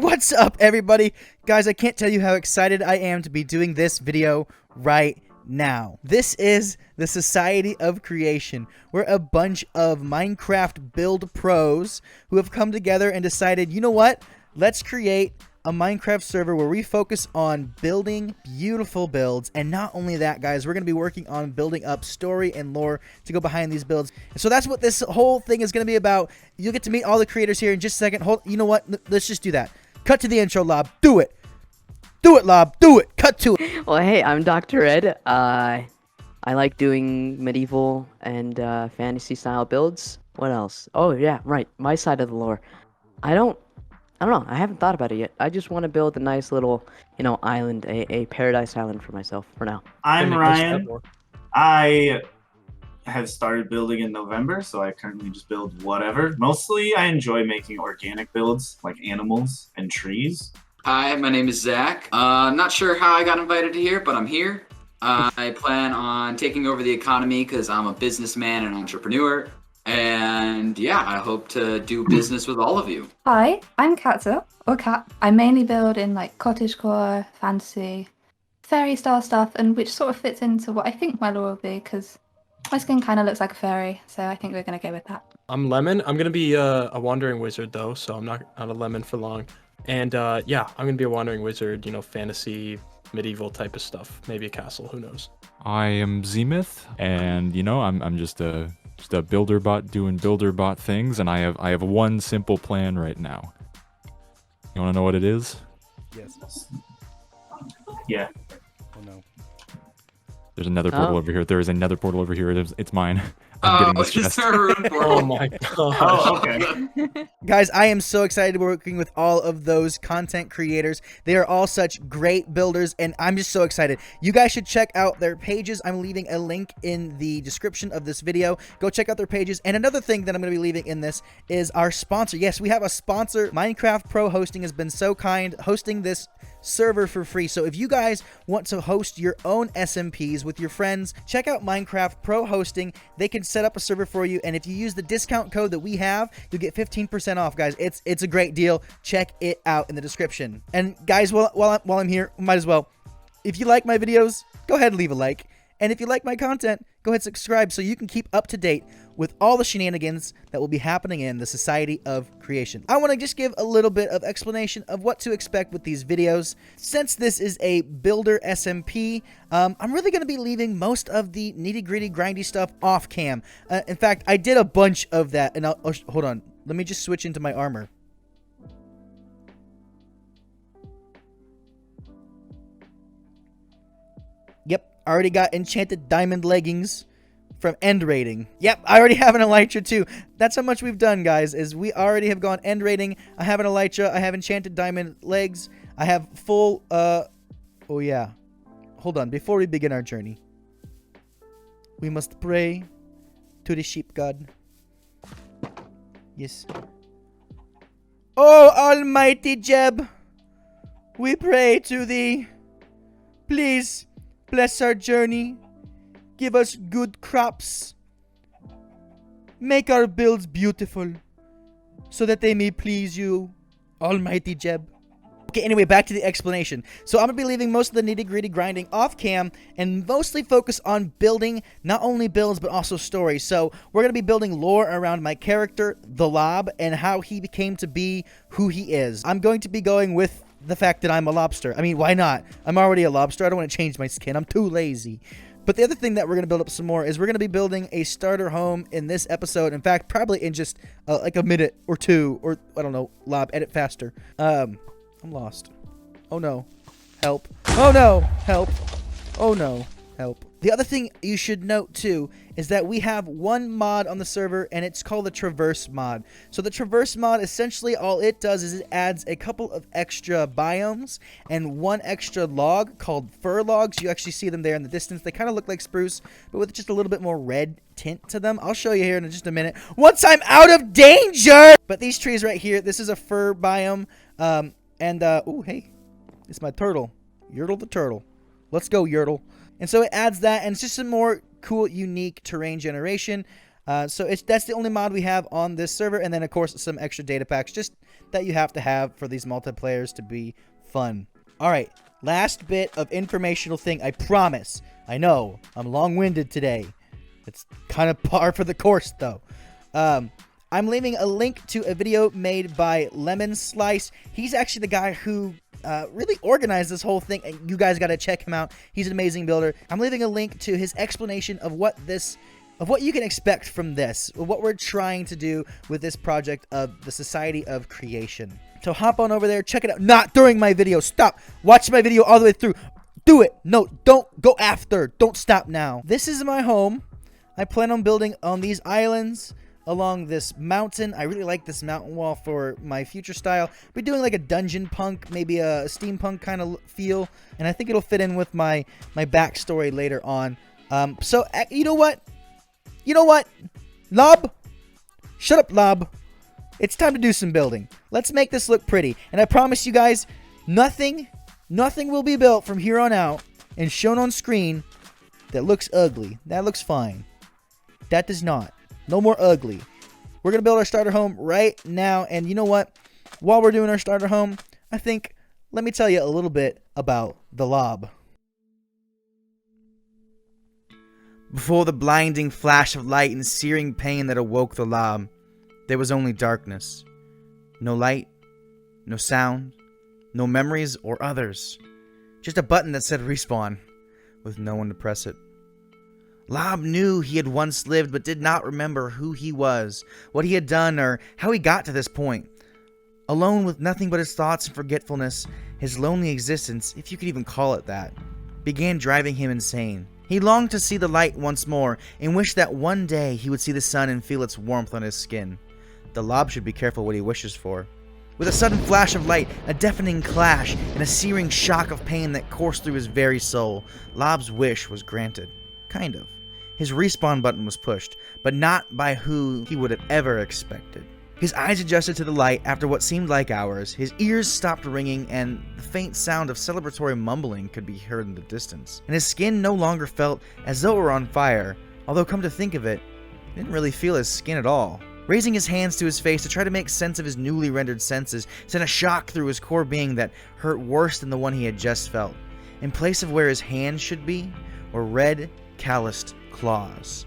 What's up, everybody? Guys, I can't tell you how excited I am to be doing this video right now. This is the Society of Creation. We're a bunch of Minecraft build pros who have come together and decided, you know what? Let's create a Minecraft server where we focus on building beautiful builds. And not only that, guys, we're going to be working on building up story and lore to go behind these builds. And so that's what this whole thing is going to be about. You'll get to meet all the creators here in just a second. You know what? Let's just do that. Cut to the intro, Lob. Do it. Do it, Lob. Do it. Cut to it. Well, hey, I'm Dr. Ed. I like doing medieval and fantasy style builds. What else? Oh, yeah, right. My side of the lore. I don't know. I haven't thought about it yet. I just want to build a nice little, island, a paradise island for myself for now. I'm Ryan. I have started building in November, so I currently just build whatever. Mostly, I enjoy making organic builds, like animals and trees. Hi, my name is Zach. I'm not sure how I got invited to here, but I'm here. I plan on taking over the economy because I'm a businessman and entrepreneur. And yeah, I hope to do business with all of you. Hi, I'm Katza, or Kat. I mainly build in like cottagecore, fantasy, fairy style stuff, and which sort of fits into what I think my lore will be, because my skin kind of looks like a fairy, so I think we're going to go with that. I'm Lemon. I'm going to be a wandering wizard, though, so I'm not a lemon for long. And yeah, I'm going to be a wandering wizard, fantasy, medieval type of stuff. Maybe a castle, who knows. I am Zemyth, and I'm just a builder bot doing builder bot things, and I have one simple plan right now. You want to know what it is? Yes. Yeah. Oh no. There's another portal over here. There is another portal over here. It's mine. Just a rune portal. Oh my god. Oh, okay. Guys, I am so excited to be working with all of those content creators. They are all such great builders, and I'm just so excited. You guys should check out their pages. I'm leaving a link in the description of this video. Go check out their pages. And another thing that I'm going to be leaving in this is our sponsor. Yes, we have a sponsor. Minecraft Pro Hosting has been so kind, hosting this server for free. So if you guys want to host your own SMPs with your friends, check out Minecraft Pro Hosting. They can set up a server for you, and if you use the discount code that we have, you'll get 15% off, guys. It's a great deal. Check it out in the description. And guys, while I'm here, might as well, if you like my videos, go ahead and leave a like. And if you like my content, go ahead and subscribe so you can keep up to date with all the shenanigans that will be happening in the Society of Creation. I want to just give a little bit of explanation of what to expect with these videos. Since this is a builder SMP, I'm really going to be leaving most of the nitty-gritty, grindy stuff off cam. In fact, I did a bunch of that, and hold on. Let me just switch into my armor. Yep, I already got enchanted diamond leggings from end rating. Yep, I already have an elytra too. That's how much we've done, guys, is we already have gone end rating. I have an elytra. I have enchanted diamond legs. I have full, oh yeah. Hold on, before we begin our journey, we must pray to the sheep god. Yes. Oh, almighty Jeb, we pray to thee. Please bless our journey. Give us good crops. Make our builds beautiful so that they may please you, almighty Jeb. Okay, anyway, back to the explanation. So I'm going to be leaving most of the nitty-gritty grinding off cam and mostly focus on building not only builds but also stories. So we're going to be building lore around my character, TheLob, and how he became to be who he is. I'm going to be going with the fact that I'm a lobster. I mean, why not? I'm already a lobster. I don't want to change my skin. I'm too lazy. But the other thing that we're going to build up some more is we're going to be building a starter home in this episode. In fact, probably in just like a minute or two, or I don't know, Lob, edit faster. I'm lost. Oh no, help. Oh no, help. Oh no, help. The other thing you should note too is that we have one mod on the server, and it's called the Traverse mod. So the Traverse mod, essentially all it does is it adds a couple of extra biomes and one extra log called fir logs. You actually see them there in the distance. They kind of look like spruce, but with just a little bit more red tint to them. I'll show you here in just a minute once I'm out of danger. But these trees right here, this is a fir biome. Oh hey, it's my turtle, Yertle the turtle. Let's go, Yertle. And so it adds that, and it's just some more cool, unique terrain generation. So that's the only mod we have on this server, and then of course some extra data packs, just that you have to have for these multiplayers to be fun. All right, last bit of informational thing, I promise. I know, I'm long-winded today. It's kind of par for the course, though. I'm leaving a link to a video made by Lemon Slice. He's actually the guy who really organized this whole thing, and you guys got to check him out. He's an amazing builder. I'm leaving a link to his explanation of what you can expect from this, what we're trying to do with this project of the Society of Creation. So hop on over there, check it out. Not during my video. Stop. Watch my video all the way through. Do it. No, don't go after. Don't stop now. This is my home. I plan on building on these islands along this mountain. I really like this mountain wall for my future style. We're doing like a dungeon punk, maybe a steampunk kind of feel, and I think it'll fit in with my backstory later on. So you know what? Lob? Shut up, Lob. It's time to do some building. Let's make this look pretty. And I promise you guys, nothing will be built from here on out and shown on screen that looks ugly. That looks fine. That does not. No more ugly. We're going to build our starter home right now. And you know what? While we're doing our starter home, let me tell you a little bit about TheLob. Before the blinding flash of light and searing pain that awoke TheLob, there was only darkness. No light, no sound, no memories or others. Just a button that said respawn, with no one to press it. Lob knew he had once lived, but did not remember who he was, what he had done, or how he got to this point. Alone with nothing but his thoughts and forgetfulness, his lonely existence, if you could even call it that, began driving him insane. He longed to see the light once more, and wished that one day he would see the sun and feel its warmth on his skin. TheLob should be careful what he wishes for. With a sudden flash of light, a deafening clash, and a searing shock of pain that coursed through his very soul, Lob's wish was granted. Kind of. His respawn button was pushed, but not by who he would have ever expected. His eyes adjusted to the light after what seemed like hours, his ears stopped ringing, and the faint sound of celebratory mumbling could be heard in the distance. And his skin no longer felt as though it were on fire, although come to think of it, he didn't really feel his skin at all. Raising his hands to his face to try to make sense of his newly rendered senses sent a shock through his core being that hurt worse than the one he had just felt. In place of where his hands should be, were red, calloused claws.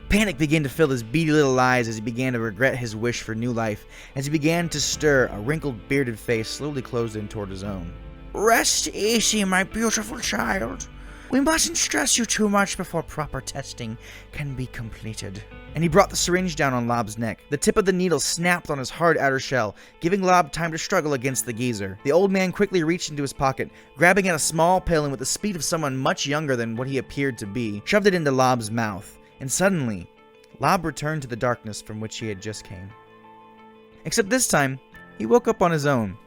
Panic began to fill his beady little eyes as he began to regret his wish for new life. As he began to stir, a wrinkled, bearded face slowly closed in toward his own. Rest easy, my beautiful child. We mustn't stress you too much before proper testing can be completed. And he brought the syringe down on Lob's neck. The tip of the needle snapped on his hard outer shell, giving Lob time to struggle against the geezer. The old man quickly reached into his pocket, grabbing at a small pill and with the speed of someone much younger than what he appeared to be, shoved it into Lob's mouth. And suddenly, Lob returned to the darkness from which he had just came. Except this time, he woke up on his own.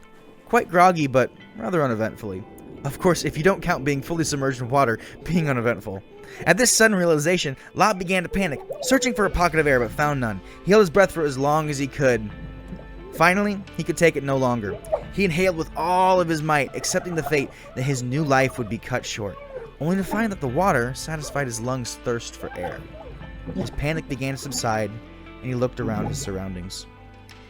Quite groggy, but rather uneventfully. Of course, if you don't count being fully submerged in water being uneventful. At this sudden realization, Lob began to panic, searching for a pocket of air but found none. He held his breath for as long as he could. Finally, he could take it no longer. He inhaled with all of his might, accepting the fate that his new life would be cut short, only to find that the water satisfied his lungs' thirst for air. His panic began to subside, and he looked around his surroundings.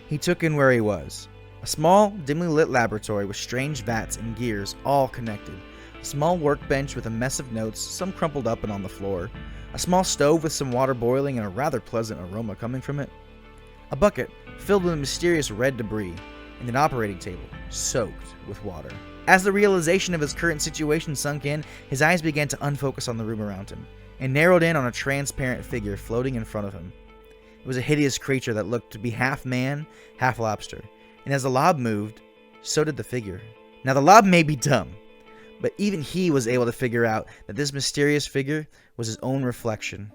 He took in where he was. A small, dimly lit laboratory with strange vats and gears all connected. A small workbench with a mess of notes, some crumpled up and on the floor. A small stove with some water boiling and a rather pleasant aroma coming from it. A bucket filled with mysterious red debris, and an operating table soaked with water. As the realization of his current situation sunk in, his eyes began to unfocus on the room around him, and narrowed in on a transparent figure floating in front of him. It was a hideous creature that looked to be half man, half lobster, and as the Lob moved, so did the figure. Now the Lob may be dumb, but even he was able to figure out that this mysterious figure was his own reflection.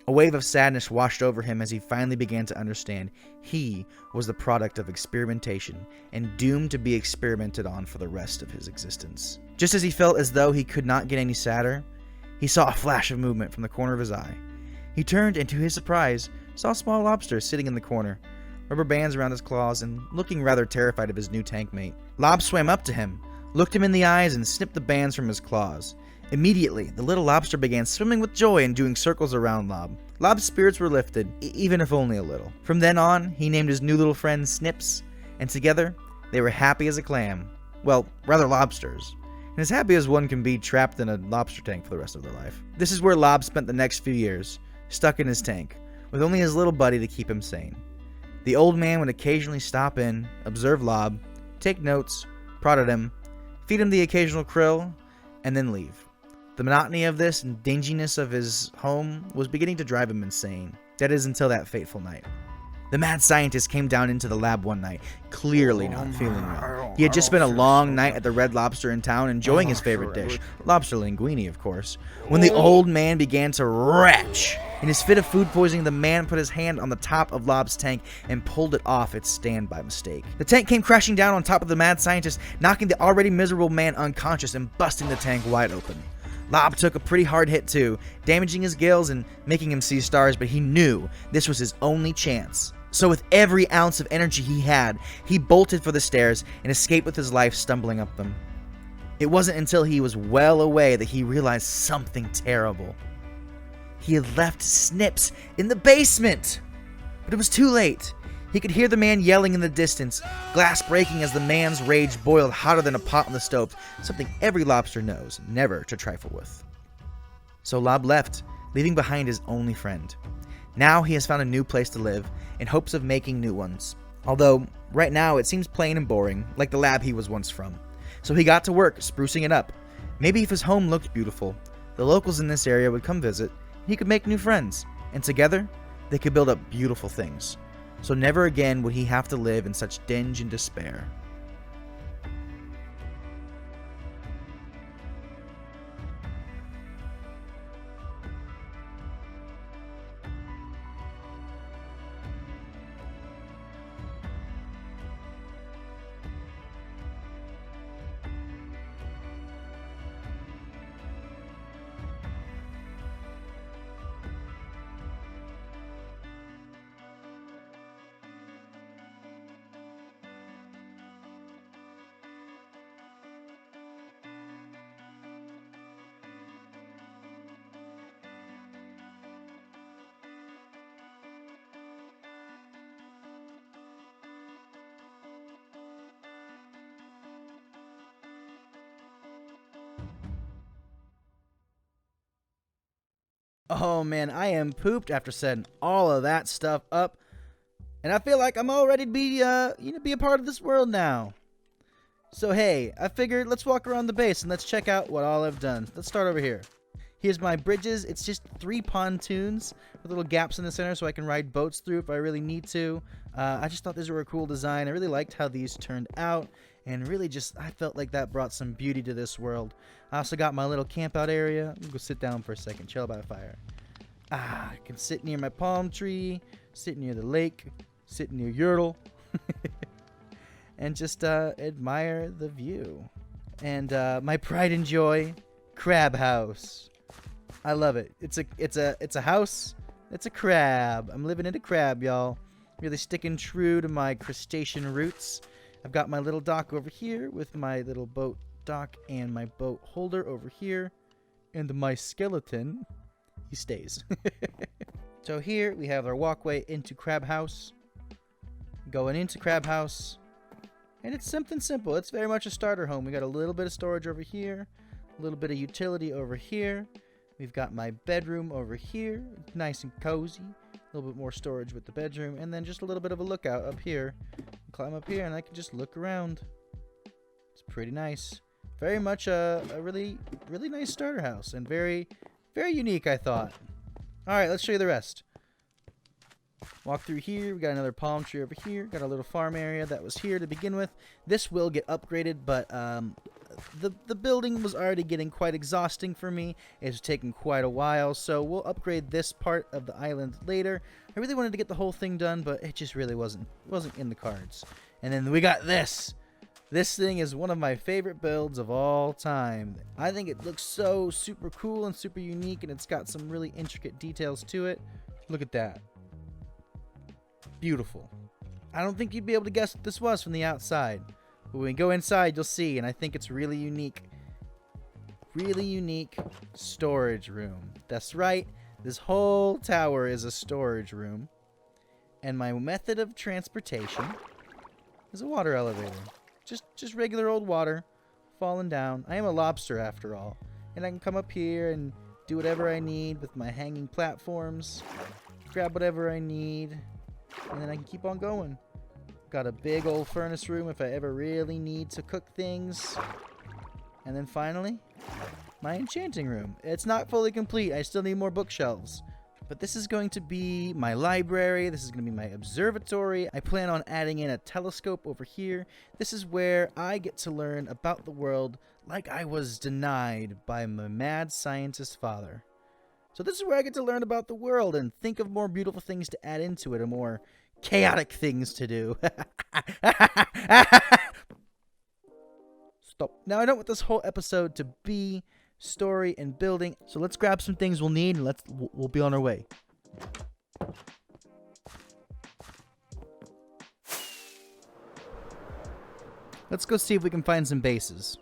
A wave of sadness washed over him as he finally began to understand he was the product of experimentation and doomed to be experimented on for the rest of his existence. Just as he felt as though he could not get any sadder, he saw a flash of movement from the corner of his eye. He turned and to his surprise, saw a small lobster sitting in the corner, rubber bands around his claws and looking rather terrified of his new tank mate. Lob swam up to him, looked him in the eyes and snipped the bands from his claws. Immediately, the little lobster began swimming with joy and doing circles around Lob. Lob's spirits were lifted, even if only a little. From then on, he named his new little friend Snips, and together they were happy as a clam. Well, rather lobsters. And as happy as one can be trapped in a lobster tank for the rest of their life. This is where Lob spent the next few years, stuck in his tank, with only his little buddy to keep him sane. The old man would occasionally stop in, observe Lob, take notes, prod at him, feed him the occasional krill, and then leave. The monotony of this and dinginess of his home was beginning to drive him insane. That is, until that fateful night. The mad scientist came down into the lab one night, clearly not feeling well. He had just spent a long night at the Red Lobster in town, enjoying his favorite dish, lobster linguine, of course, when the old man began to retch. In his fit of food poisoning, the man put his hand on the top of Lob's tank and pulled it off its stand by mistake. The tank came crashing down on top of the mad scientist, knocking the already miserable man unconscious and busting the tank wide open. Lob took a pretty hard hit too, damaging his gills and making him see stars, but he knew this was his only chance. So with every ounce of energy he had, he bolted for the stairs and escaped with his life stumbling up them. It wasn't until he was well away that he realized something terrible. He had left Snips in the basement! But it was too late. He could hear the man yelling in the distance, glass breaking as the man's rage boiled hotter than a pot on the stove, something every lobster knows never to trifle with. So Lob left, leaving behind his only friend. Now he has found a new place to live, in hopes of making new ones. Although, right now it seems plain and boring, like the lab he was once from. So he got to work, sprucing it up. Maybe if his home looked beautiful, the locals in this area would come visit, and he could make new friends, and together, they could build up beautiful things. So never again would he have to live in such dinge and despair. Oh man, I am pooped after setting all of that stuff up. And I feel like I'm all ready to be a part of this world now. So hey, I figured let's walk around the base and let's check out what all I've done. Let's start over here. Here's my bridges. It's just 3 pontoons with little gaps in the center so I can ride boats through if I really need to. I just thought these were a cool design. I really liked how these turned out. And really just, I felt like that brought some beauty to this world. I also got my little camp out area. I'm gonna go sit down for a second, chill by the fire. I can sit near my palm tree, sit near the lake, sit near Yertle, and just admire the view. And my pride and joy, crab house. I love it. It's a house. It's a crab. I'm living in a crab, y'all. Really sticking true to my crustacean roots. I've got my little dock over here with my little boat dock and my boat holder over here. And my skeleton, he stays. So here we have our walkway into Crab House. Going into Crab House. And it's something simple. It's very much a starter home. We got a little bit of storage over here. A little bit of utility over here. We've got my bedroom over here. Nice and cozy. A little bit more storage with the bedroom. And then just a little bit of a lookout up here. Climb up here and I can just look around. It's pretty nice. Very much a really nice starter house. And very unique, I thought. Alright, let's show you the rest. Walk through here. We got another palm tree over here. Got a little farm area that was here to begin with. This will get upgraded, but the building was already getting quite exhausting for me. It's taken quite a while, so we'll upgrade this part of the island later. I really wanted to get the whole thing done, but it just really wasn't in the cards. And then we got this. This thing is one of my favorite builds of all time. I think it looks so super cool and super unique, and it's got some really intricate details to it. Look at that. Beautiful. I don't think you'd be able to guess what this was from the outside. But when we go inside, you'll see, and I think it's really unique. Really unique storage room. That's right. This whole tower is a storage room. And my method of transportation is a water elevator. Just regular old water falling down. I am a lobster after all. And I can come up here and do whatever I need with my hanging platforms. Grab whatever I need. And then I can keep on going. Got a big old furnace room if I ever really need to cook things. And then finally, my enchanting room. It's not fully complete. I still need more bookshelves. But this is going to be my library. This is going to be my observatory. I plan on adding in a telescope over here. This is where I get to learn about the world like I was denied by my mad scientist father. So this is where I get to learn about the world and think of more beautiful things to add into it, or more chaotic things to do. Stop. Now I don't want this whole episode to be story and building, so let's grab some things we'll need and we'll be on our way. Let's go see if we can find some bases.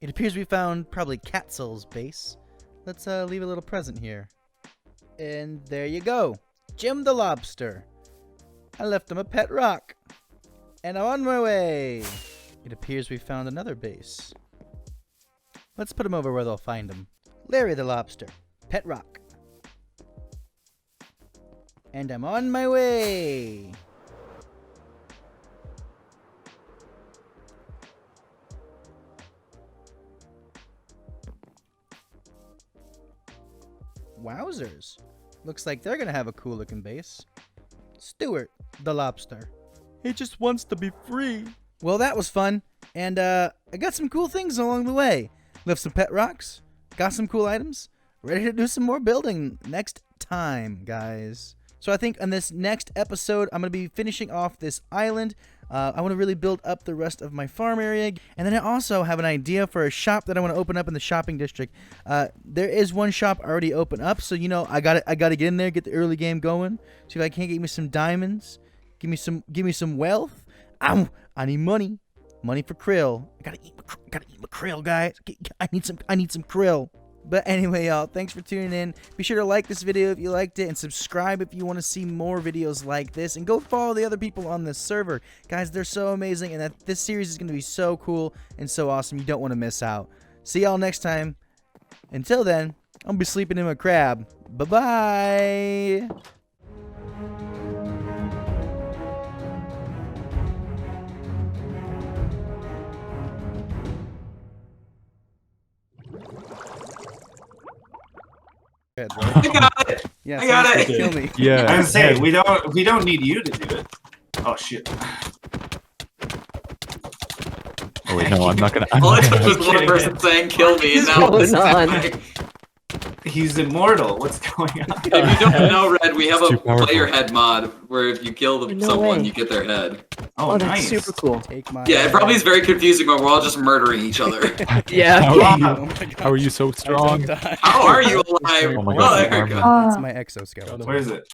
It appears we found probably Catsel's base. Let's leave a little present here. And there you go. Jerm the Lobster. I left him a pet rock. And I'm on my way. It appears we found another base. Let's put him over where they'll find him. Larry the Lobster. Pet rock. And I'm on my way. Wowzers. Looks like they're gonna have a cool looking base. Stuart, the lobster. He just wants to be free. Well, that was fun. And I got some cool things along the way. Left some pet rocks. Got some cool items. Ready to do some more building next time, guys. So I think on this next episode, I'm going to be finishing off this island. I want to really build up the rest of my farm area. And then I also have an idea for a shop that I want to open up in the shopping district. There is one shop already open up, so you know I got to get in there, get the early game going. See if I can't get me some diamonds, give me some wealth. I need money for krill. I gotta eat my krill, guys. I need some krill. But anyway, y'all, thanks for tuning in. Be sure to like this video if you liked it, and subscribe if you want to see more videos like this. And go follow the other people on this server. Guys, they're so amazing, and this series is going to be so cool and so awesome. You don't want to miss out. See y'all next time. Until then, I'll be sleeping in my crab. Bye-bye. I got it. Yeah, I got it. Kill me. Yeah. I was saying we don't need you to do it. Oh shit. Oh wait, no, I'm not gonna. All it took was kidding. one person saying "kill me," and now What's it's going on? He's immortal. What's going on? If you don't know, Red, we have It's a too powerful. player head mod where if you kill No someone, way. you get their head. Oh, Oh, that's nice. super cool. Take my Yeah, it probably is very confusing when we're all just murdering each other. Yeah. How, Oh my god. how are you so strong? How are you alive? Oh my Oh, god, there armor. we go. That's my exoskeleton. Where is it?